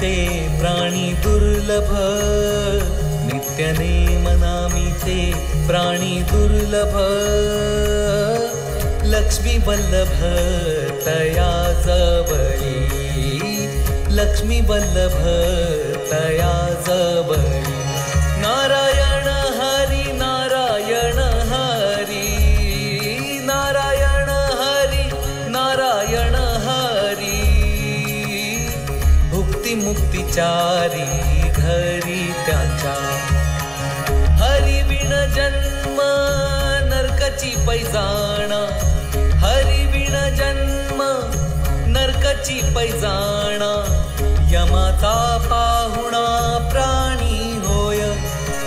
नामीचे प्राणी दुर्लभ, नित्य नेम नामीचे प्राणी दुर्लभ, लक्ष्मी वल्लभ तया जवळी, लक्ष्मी वल्लभ तया जवळी. नारायण हरी नारायण हरी, नारायण हरी नारायण हरी, भुक्ती मुक्तीचारी घरी त्याच्या. हरी विण जन्म नरकाची पैजाणा, हरी विण जन्म नरकाची पैजाणा, यमाचा पाहुणा प्राणी होय,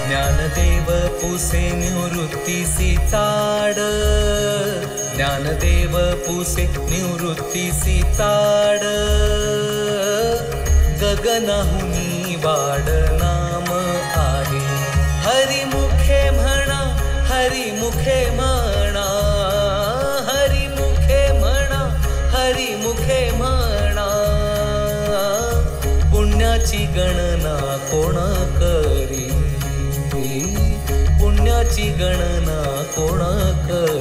ज्ञानदेव पुसे निवृत्तीसी चाड, ज्ञानदेव पुसे निवृत्तीसी चाड, गगनाहुनी वाड नाम आहे. हरी मुखे म्हणा, हरी मुखे म्हणा, हरी मुखे म्हणा, हरी मुखे म्हणा, पुण्याची गणना कोण करी, पुण्याची गणना कोण करी.